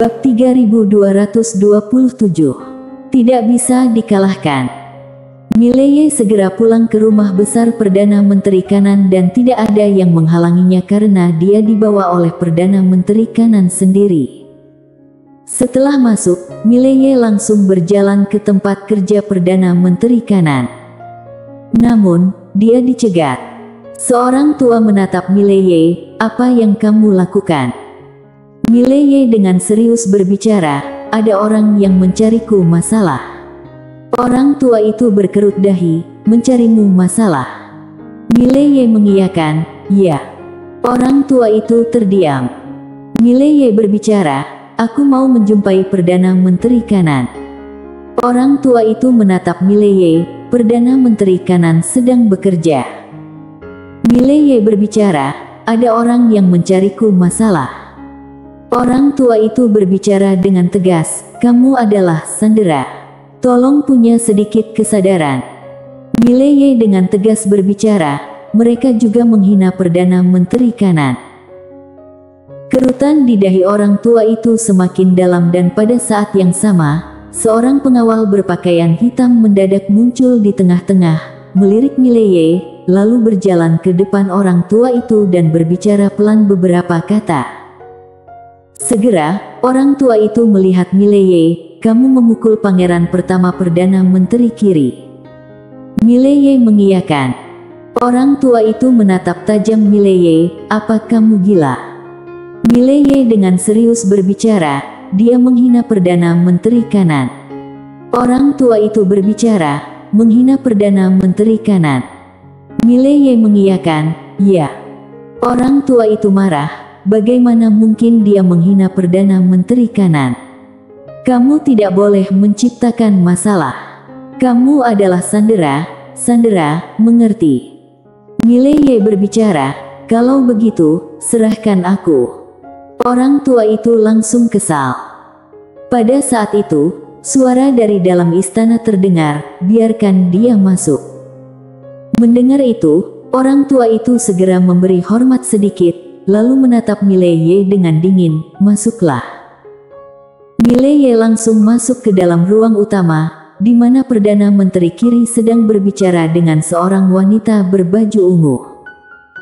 Bab 3227. Tidak bisa dikalahkan. Mileye segera pulang ke rumah besar Perdana Menteri Kanan dan tidak ada yang menghalanginya karena dia dibawa oleh Perdana Menteri Kanan sendiri. Setelah masuk, Mileye langsung berjalan ke tempat kerja Perdana Menteri Kanan. Namun, dia dicegat. Seorang tua menatap Mileye, "Apa yang kamu lakukan?" Mileye dengan serius berbicara, "Ada orang yang mencariku masalah." Orang tua itu berkerut dahi, "Mencarimu masalah?" Mileye mengiyakan, "Ya." Orang tua itu terdiam. Mileye berbicara, "Aku mau menjumpai Perdana Menteri Kanan." Orang tua itu menatap Mileye, "Perdana Menteri Kanan sedang bekerja." Mileye berbicara, "Ada orang yang mencariku masalah." Orang tua itu berbicara dengan tegas, "Kamu adalah sandera. Tolong punya sedikit kesadaran." Mileye dengan tegas berbicara, "Mereka juga menghina Perdana Menteri Kanan." Kerutan di dahi orang tua itu semakin dalam dan pada saat yang sama, seorang pengawal berpakaian hitam mendadak muncul di tengah-tengah, melirik Mileye, lalu berjalan ke depan orang tua itu dan berbicara pelan beberapa kata. Segera, orang tua itu melihat Mileye, "Kamu memukul pangeran pertama Perdana Menteri kiri." Mileye mengiyakan. Orang tua itu menatap tajam Mileye, "Apa kamu gila?" Mileye dengan serius berbicara, "Dia menghina Perdana Menteri Kanan." Orang tua itu berbicara, "Menghina Perdana Menteri Kanan." Mileye mengiyakan, "Ya." Orang tua itu marah, "Bagaimana mungkin dia menghina Perdana Menteri Kanan? Kamu tidak boleh menciptakan masalah. Kamu adalah sandera, mengerti?" Mileye berbicara, "Kalau begitu, serahkan aku." Orang tua itu langsung kesal. Pada saat itu, suara dari dalam istana terdengar, "Biarkan dia masuk." Mendengar itu, orang tua itu segera memberi hormat sedikit, lalu menatap Mileye dengan dingin, "Masuklah." Mileye langsung masuk ke dalam ruang utama, di mana Perdana Menteri kiri sedang berbicara dengan seorang wanita berbaju ungu.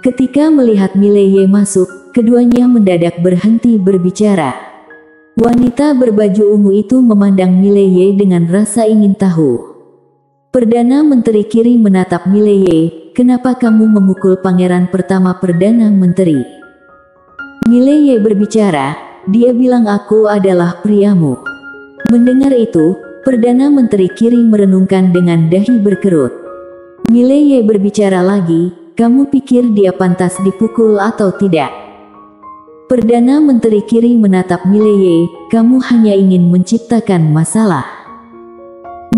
Ketika melihat Mileye masuk, keduanya mendadak berhenti berbicara. Wanita berbaju ungu itu memandang Mileye dengan rasa ingin tahu. Perdana Menteri kiri menatap Mileye, "Kenapa kamu memukul pangeran pertama Perdana Menteri?" Mileye berbicara, "Dia bilang aku adalah priamu." Mendengar itu, Perdana Menteri kiri merenungkan dengan dahi berkerut. Mileye berbicara lagi, "Kamu pikir dia pantas dipukul atau tidak?" Perdana Menteri kiri menatap Mileye, "Kamu hanya ingin menciptakan masalah."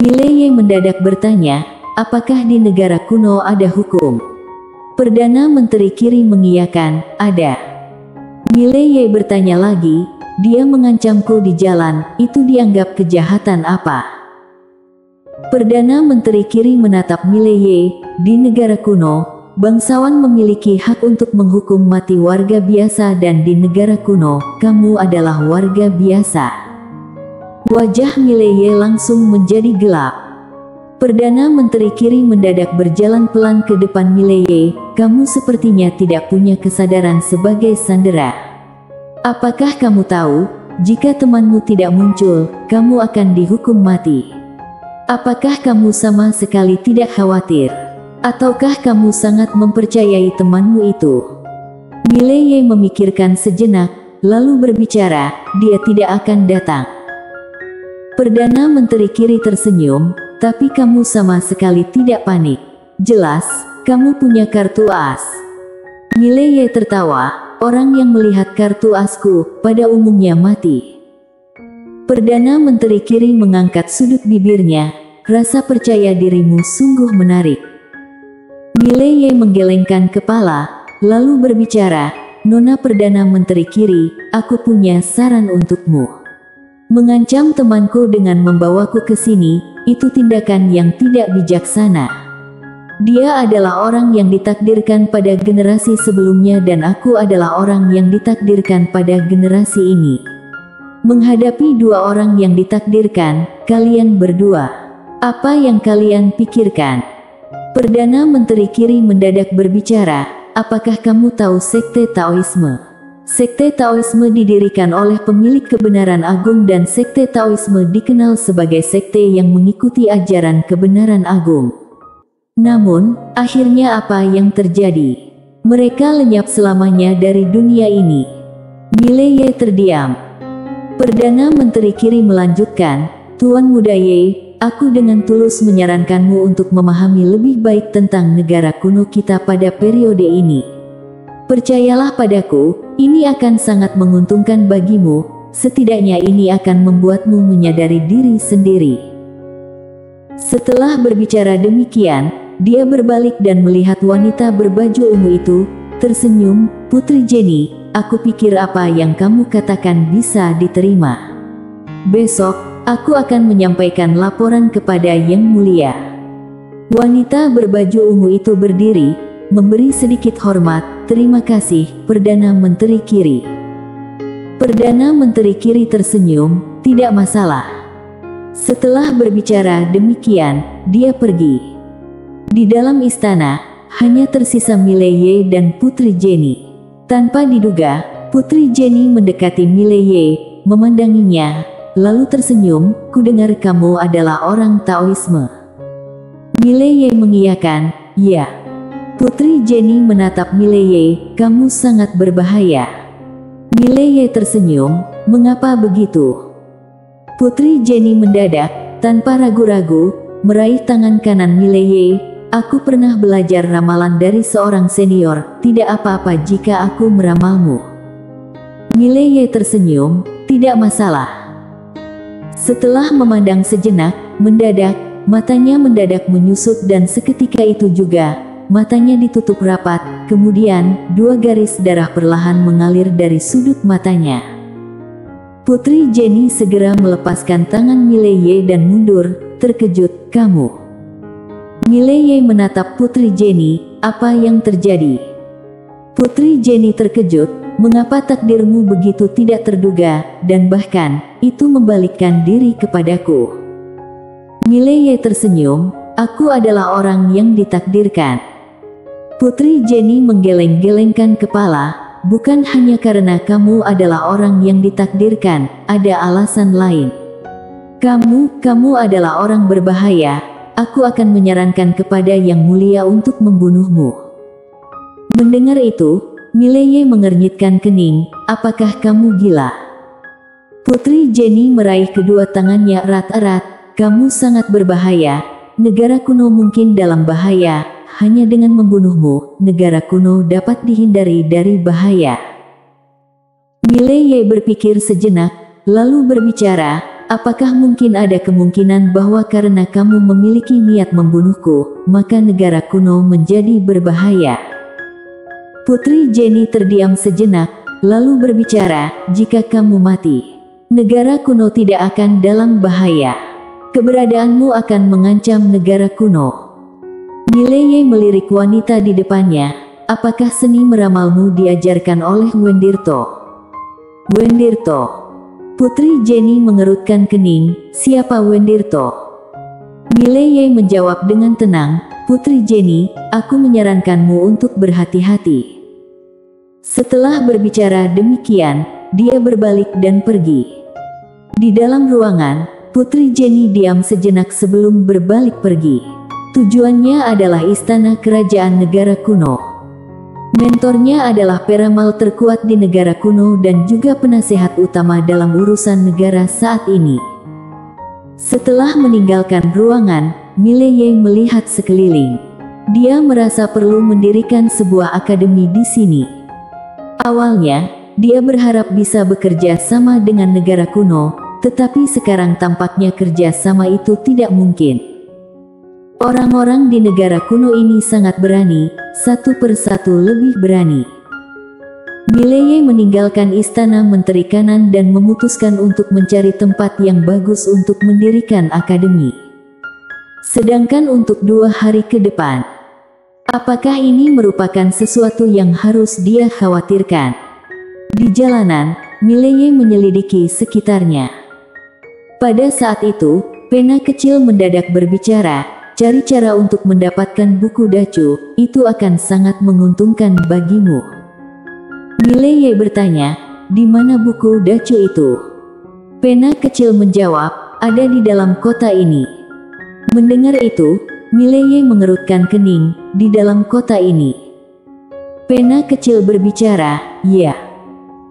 Mileye mendadak bertanya, "Apakah di negara kuno ada hukum?" Perdana Menteri kiri mengiyakan, "Ada." Mileye bertanya lagi, "Dia mengancamku di jalan, itu dianggap kejahatan apa?" Perdana Menteri kiri menatap Mileye, "Di negara kuno, bangsawan memiliki hak untuk menghukum mati warga biasa dan di negara kuno, kamu adalah warga biasa." Wajah Mileye langsung menjadi gelap. Perdana Menteri kiri mendadak berjalan pelan ke depan Mileye, "Kamu sepertinya tidak punya kesadaran sebagai sandera. Apakah kamu tahu, jika temanmu tidak muncul, kamu akan dihukum mati? Apakah kamu sama sekali tidak khawatir? Ataukah kamu sangat mempercayai temanmu itu?" Mileye memikirkan sejenak, lalu berbicara, "Dia tidak akan datang." Perdana Menteri kiri tersenyum, "Tapi kamu sama sekali tidak panik. Jelas, kamu punya kartu as." Mileye tertawa, "Orang yang melihat kartu asku, pada umumnya mati." Perdana Menteri kiri mengangkat sudut bibirnya, "Rasa percaya dirimu sungguh menarik." Mileye menggelengkan kepala, lalu berbicara, "Nona Perdana Menteri kiri, aku punya saran untukmu. Mengancam temanku dengan membawaku ke sini, itu tindakan yang tidak bijaksana. Dia adalah orang yang ditakdirkan pada generasi sebelumnya dan aku adalah orang yang ditakdirkan pada generasi ini. Menghadapi dua orang yang ditakdirkan, kalian berdua. Apa yang kalian pikirkan? Perdana Menteri Kiri mendadak berbicara, apakah kamu tahu sekte Taoisme? Sekte Taoisme didirikan oleh pemilik kebenaran agung dan sekte Taoisme dikenal sebagai sekte yang mengikuti ajaran kebenaran agung. Namun, akhirnya apa yang terjadi? Mereka lenyap selamanya dari dunia ini. Mileye terdiam. Perdana Menteri Kiri melanjutkan, Tuan Muda Ye, aku dengan tulus menyarankanmu untuk memahami lebih baik tentang negara kuno kita pada periode ini. Percayalah padaku, ini akan sangat menguntungkan bagimu, setidaknya ini akan membuatmu menyadari diri sendiri. Setelah berbicara demikian, dia berbalik dan melihat wanita berbaju ungu itu, tersenyum, Putri Jenny, aku pikir apa yang kamu katakan bisa diterima. Besok, aku akan menyampaikan laporan kepada Yang Mulia. Wanita berbaju ungu itu berdiri, memberi sedikit hormat, terima kasih, Perdana Menteri Kiri. Perdana Menteri Kiri tersenyum, tidak masalah. Setelah berbicara demikian, dia pergi. Di dalam istana, hanya tersisa Mileye dan Putri Jenny. Tanpa diduga, Putri Jenny mendekati Mileye, memandanginya, lalu tersenyum, kudengar kamu adalah orang Taoisme. Mileye mengiyakan, ya. Putri Jenny menatap Mileye, kamu sangat berbahaya. Mileye tersenyum, mengapa begitu? Putri Jenny mendadak, tanpa ragu-ragu, meraih tangan kanan Mileye. Aku pernah belajar ramalan dari seorang senior, tidak apa-apa jika aku meramalmu. Mileye tersenyum, tidak masalah. Setelah memandang sejenak, mendadak, matanya mendadak menyusut dan seketika itu juga, matanya ditutup rapat, kemudian, dua garis darah perlahan mengalir dari sudut matanya. Putri Jenny segera melepaskan tangan Mileye dan mundur, terkejut, kamu. Mileye menatap Putri Jenny, apa yang terjadi? Putri Jenny terkejut, mengapa takdirmu begitu tidak terduga, dan bahkan, itu membalikkan diri kepadaku. Mileye tersenyum, aku adalah orang yang ditakdirkan. Putri Jenny menggeleng-gelengkan kepala, bukan hanya karena kamu adalah orang yang ditakdirkan, ada alasan lain. Kamu adalah orang berbahaya. Aku akan menyarankan kepada Yang Mulia untuk membunuhmu. Mendengar itu, Mileye mengernyitkan kening, apakah kamu gila? Putri Jenny meraih kedua tangannya erat-erat, kamu sangat berbahaya, negara kuno mungkin dalam bahaya, hanya dengan membunuhmu, negara kuno dapat dihindari dari bahaya. Mileye berpikir sejenak, lalu berbicara, apakah mungkin ada kemungkinan bahwa karena kamu memiliki niat membunuhku, maka negara kuno menjadi berbahaya? Putri Jenny terdiam sejenak, lalu berbicara, jika kamu mati, negara kuno tidak akan dalam bahaya. Keberadaanmu akan mengancam negara kuno. Mileye melirik wanita di depannya, apakah seni meramalmu diajarkan oleh Wendirto? Wendirto. Putri Jenny mengerutkan kening, siapa Wendirto? Mileye menjawab dengan tenang, Putri Jenny, aku menyarankanmu untuk berhati-hati. Setelah berbicara demikian, dia berbalik dan pergi. Di dalam ruangan, Putri Jenny diam sejenak sebelum berbalik pergi. Tujuannya adalah istana kerajaan negara kuno. Mentornya adalah peramal terkuat di negara kuno dan juga penasehat utama dalam urusan negara saat ini. Setelah meninggalkan ruangan, Mileye melihat sekeliling. Dia merasa perlu mendirikan sebuah akademi di sini. Awalnya, dia berharap bisa bekerja sama dengan negara kuno, tetapi sekarang tampaknya kerja sama itu tidak mungkin. Orang-orang di negara kuno ini sangat berani, satu persatu lebih berani. Mileye meninggalkan istana Menteri Kanan dan memutuskan untuk mencari tempat yang bagus untuk mendirikan akademi. Sedangkan untuk 2 hari ke depan, apakah ini merupakan sesuatu yang harus dia khawatirkan? Di jalanan, Mileye menyelidiki sekitarnya. Pada saat itu, pena kecil mendadak berbicara, cari cara untuk mendapatkan buku dacu, itu akan sangat menguntungkan bagimu. Mileye bertanya, di mana buku dacu itu? Pena kecil menjawab, ada di dalam kota ini. Mendengar itu, Mileye mengerutkan kening, di dalam kota ini. Pena kecil berbicara, ya.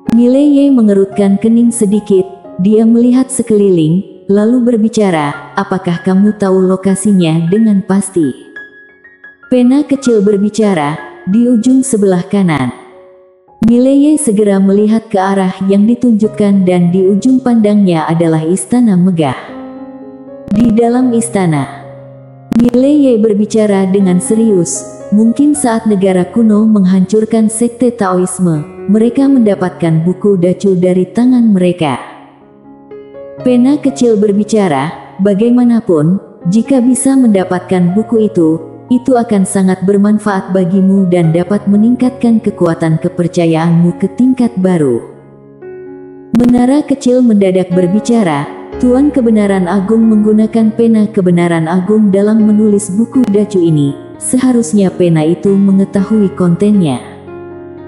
Mileye mengerutkan kening sedikit, dia melihat sekeliling, lalu berbicara, apakah kamu tahu lokasinya dengan pasti? Pena kecil berbicara, di ujung sebelah kanan. Mileye segera melihat ke arah yang ditunjukkan dan di ujung pandangnya adalah istana megah. Di dalam istana, Mileye berbicara dengan serius, mungkin saat negara kuno menghancurkan sekte Taoisme, mereka mendapatkan buku dacu dari tangan mereka. Pena kecil berbicara, bagaimanapun, jika bisa mendapatkan buku itu akan sangat bermanfaat bagimu dan dapat meningkatkan kekuatan kepercayaanmu ke tingkat baru. Menara kecil mendadak berbicara, Tuan Kebenaran Agung menggunakan pena kebenaran agung dalam menulis buku dacu ini, seharusnya pena itu mengetahui kontennya.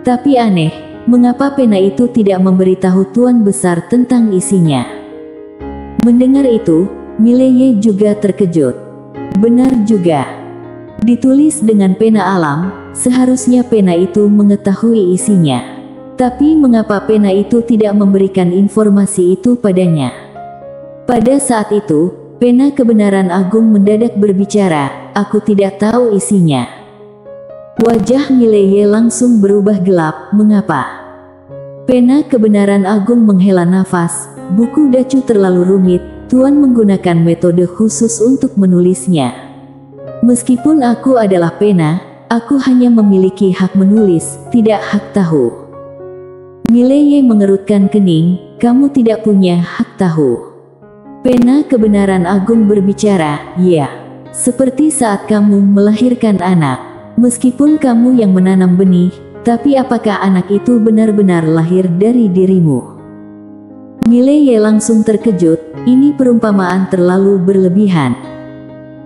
Tapi aneh, mengapa pena itu tidak memberitahu Tuan Besar tentang isinya? Mendengar itu, Mileye juga terkejut. Benar juga. Ditulis dengan pena alam, seharusnya pena itu mengetahui isinya. Tapi mengapa pena itu tidak memberikan informasi itu padanya? Pada saat itu, pena kebenaran agung mendadak berbicara, aku tidak tahu isinya. Wajah Mileye langsung berubah gelap, mengapa? Pena kebenaran agung menghela nafas, buku dacu terlalu rumit, Tuan menggunakan metode khusus untuk menulisnya. Meskipun aku adalah pena, aku hanya memiliki hak menulis, tidak hak tahu. Mileye mengerutkan kening, kamu tidak punya hak tahu. Pena kebenaran agung berbicara, ya. Seperti saat kamu melahirkan anak. Meskipun kamu yang menanam benih, tapi apakah anak itu benar-benar lahir dari dirimu? Mileye langsung terkejut, ini perumpamaan terlalu berlebihan.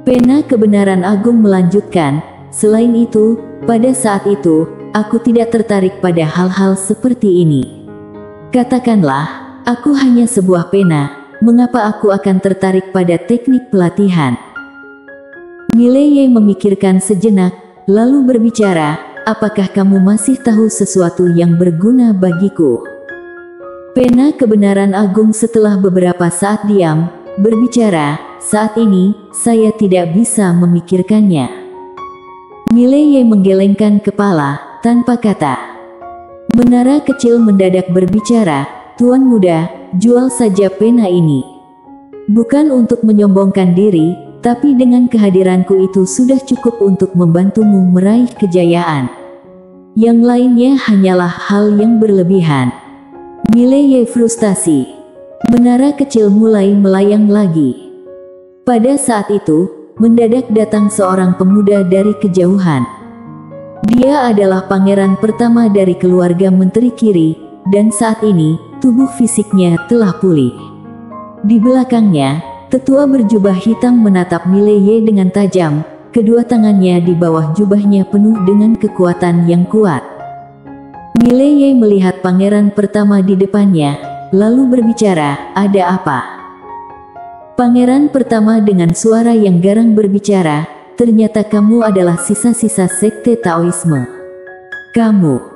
Pena kebenaran agung melanjutkan, selain itu, pada saat itu, aku tidak tertarik pada hal-hal seperti ini. Katakanlah, aku hanya sebuah pena, mengapa aku akan tertarik pada teknik pelatihan? Mileye memikirkan sejenak, lalu berbicara, apakah kamu masih tahu sesuatu yang berguna bagiku? Pena kebenaran agung setelah beberapa saat diam, berbicara, saat ini, saya tidak bisa memikirkannya. Mileye menggelengkan kepala, tanpa kata. Menara kecil mendadak berbicara, Tuan muda, jual saja pena ini. Bukan untuk menyombongkan diri, tapi dengan kehadiranku itu sudah cukup untuk membantumu meraih kejayaan. Yang lainnya hanyalah hal yang berlebihan. Mileye frustasi. Menara kecil mulai melayang lagi. Pada saat itu, mendadak datang seorang pemuda dari kejauhan. Dia adalah pangeran pertama dari keluarga Menteri Kiri, dan saat ini, tubuh fisiknya telah pulih. Di belakangnya, tetua berjubah hitam menatap Mileye dengan tajam, kedua tangannya di bawah jubahnya penuh dengan kekuatan yang kuat. Mileye melihat pangeran pertama di depannya, lalu berbicara, ada apa? Pangeran pertama dengan suara yang garang berbicara, ternyata kamu adalah sisa-sisa sekte Taoisme. Kamu.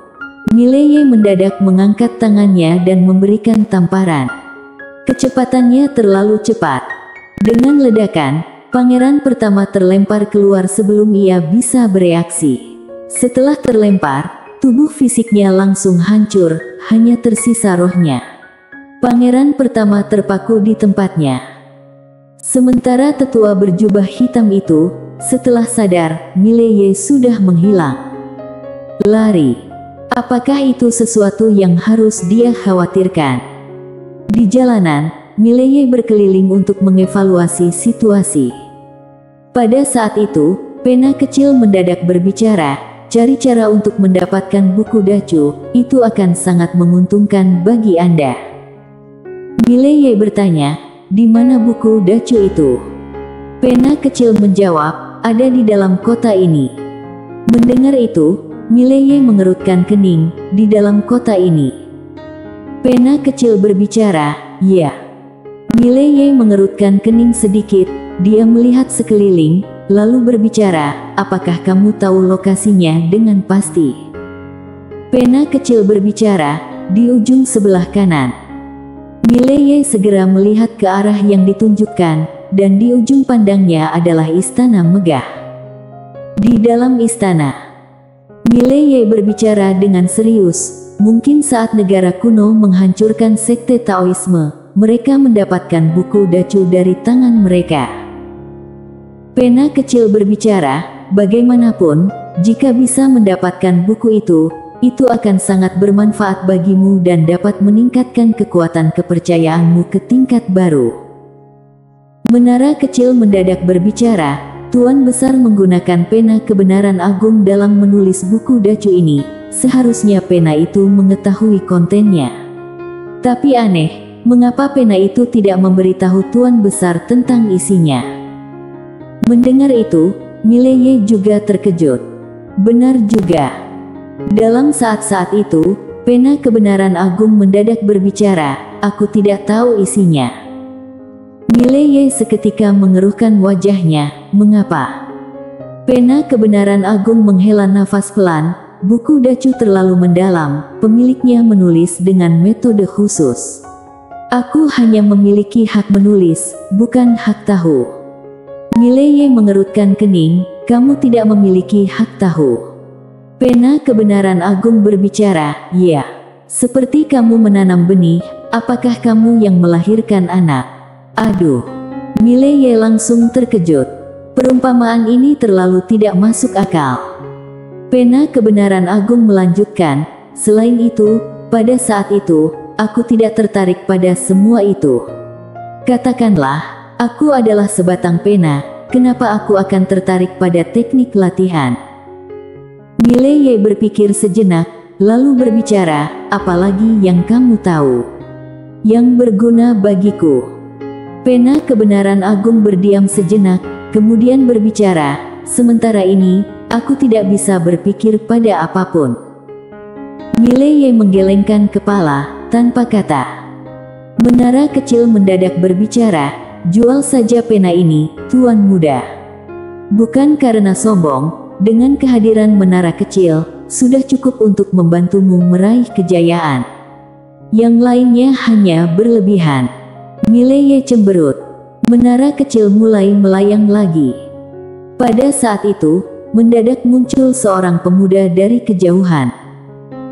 Mileye mendadak mengangkat tangannya dan memberikan tamparan. Kecepatannya terlalu cepat. Dengan ledakan, pangeran pertama terlempar keluar sebelum ia bisa bereaksi. Setelah terlempar, tubuh fisiknya langsung hancur, hanya tersisa rohnya. Pangeran pertama terpaku di tempatnya. Sementara tetua berjubah hitam itu, setelah sadar, Mileye sudah menghilang. Lari. Apakah itu sesuatu yang harus dia khawatirkan? Di jalanan, Mileye berkeliling untuk mengevaluasi situasi. Pada saat itu, pena kecil mendadak berbicara, cari cara untuk mendapatkan buku Dacu, itu akan sangat menguntungkan bagi Anda. Mileye bertanya, di mana buku Dacu itu? Pena kecil menjawab, ada di dalam kota ini. Mendengar itu, Mileye mengerutkan kening, di dalam kota ini. Pena kecil berbicara, ya. Mileye mengerutkan kening sedikit, dia melihat sekeliling, lalu berbicara, apakah kamu tahu lokasinya dengan pasti? Pena kecil berbicara, di ujung sebelah kanan. Mileye segera melihat ke arah yang ditunjukkan, dan di ujung pandangnya adalah istana megah. Di dalam istana, Mileye berbicara dengan serius, mungkin saat negara kuno menghancurkan sekte Taoisme, mereka mendapatkan buku Dacu dari tangan mereka. Pena kecil berbicara, bagaimanapun, jika bisa mendapatkan buku itu akan sangat bermanfaat bagimu dan dapat meningkatkan kekuatan kepercayaanmu ke tingkat baru. Menara kecil mendadak berbicara, Tuan Besar menggunakan pena kebenaran agung dalam menulis buku Dacu ini, seharusnya pena itu mengetahui kontennya. Tapi aneh, mengapa pena itu tidak memberitahu Tuan Besar tentang isinya? Mendengar itu, Mileye juga terkejut. Benar juga. Dalam saat-saat itu, pena kebenaran agung mendadak berbicara, aku tidak tahu isinya. Mileye seketika mengeruhkan wajahnya, mengapa? Pena kebenaran agung menghela nafas pelan, buku Dacu terlalu mendalam, pemiliknya menulis dengan metode khusus. Aku hanya memiliki hak menulis, bukan hak tahu. Mileye mengerutkan kening, kamu tidak memiliki hak tahu. Pena kebenaran agung berbicara, ya. Seperti kamu menanam benih, apakah kamu yang melahirkan anak? Aduh. Mileye langsung terkejut. Perumpamaan ini terlalu tidak masuk akal. Pena kebenaran agung melanjutkan, selain itu, pada saat itu, aku tidak tertarik pada semua itu. Katakanlah, aku adalah sebatang pena, kenapa aku akan tertarik pada teknik latihan? Mileye berpikir sejenak, lalu berbicara, apalagi yang kamu tahu yang berguna bagiku? Pena kebenaran agung berdiam sejenak, kemudian berbicara, sementara ini, aku tidak bisa berpikir pada apapun. Mileye menggelengkan kepala, tanpa kata. Menara kecil mendadak berbicara, jual saja pena ini, Tuan Muda. Bukan karena sombong, dengan kehadiran menara kecil, sudah cukup untuk membantumu meraih kejayaan. Yang lainnya hanya berlebihan. Mileye cemberut. Menara kecil mulai melayang lagi. Pada saat itu, mendadak muncul seorang pemuda dari kejauhan.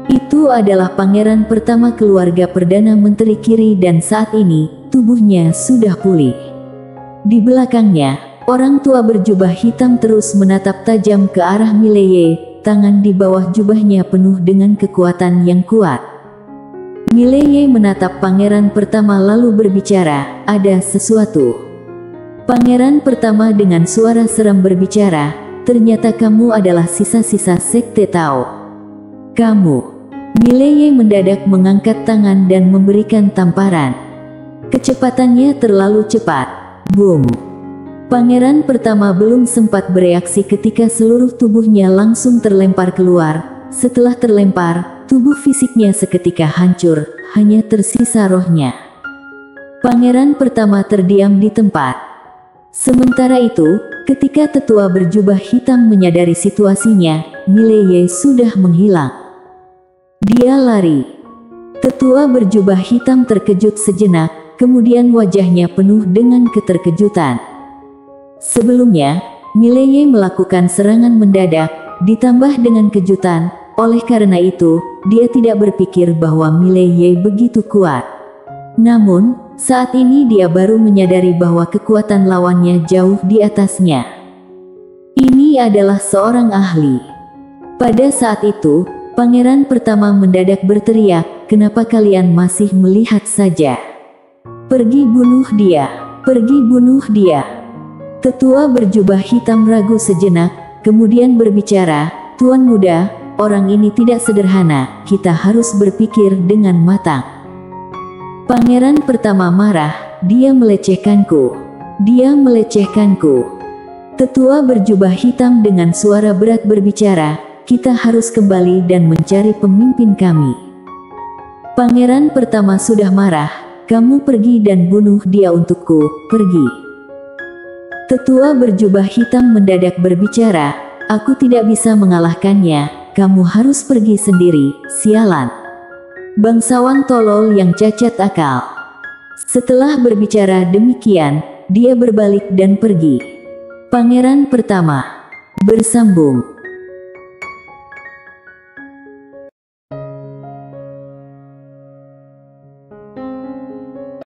Itu adalah pangeran pertama keluarga Perdana Menteri Kiri dan saat ini, tubuhnya sudah pulih. Di belakangnya, orang tua berjubah hitam terus menatap tajam ke arah Mileye, tangan di bawah jubahnya penuh dengan kekuatan yang kuat. Mileye menatap pangeran pertama lalu berbicara, ada sesuatu. Pangeran pertama dengan suara seram berbicara, ternyata kamu adalah sisa-sisa sekte Tao. Kamu. Mileye mendadak mengangkat tangan dan memberikan tamparan. Kecepatannya terlalu cepat. Boom. Pangeran pertama belum sempat bereaksi ketika seluruh tubuhnya langsung terlempar keluar. Setelah terlempar, tubuh fisiknya seketika hancur, hanya tersisa rohnya. Pangeran pertama terdiam di tempat. Sementara itu, ketika tetua berjubah hitam menyadari situasinya, Mileye sudah menghilang. Dia lari. Tetua berjubah hitam terkejut sejenak, kemudian wajahnya penuh dengan keterkejutan. Sebelumnya, Mileye melakukan serangan mendadak, ditambah dengan kejutan, oleh karena itu, dia tidak berpikir bahwa Mileye begitu kuat. Namun, saat ini dia baru menyadari bahwa kekuatan lawannya jauh di atasnya. Ini adalah seorang ahli. Pada saat itu, pangeran pertama mendadak berteriak, kenapa kalian masih melihat saja? Pergi bunuh dia, pergi bunuh dia. Tetua berjubah hitam ragu sejenak, kemudian berbicara, Tuan muda, orang ini tidak sederhana, kita harus berpikir dengan matang. Pangeran pertama marah, dia melecehkanku. Dia melecehkanku. Tetua berjubah hitam dengan suara berat berbicara, kita harus kembali dan mencari pemimpin kami. Pangeran pertama sudah marah, kamu pergi dan bunuh dia untukku, pergi. Tetua berjubah hitam mendadak berbicara, aku tidak bisa mengalahkannya, kamu harus pergi sendiri, sialan. Bangsawan tolol yang cacat akal. Setelah berbicara demikian, dia berbalik dan pergi. Pangeran pertama bersambung.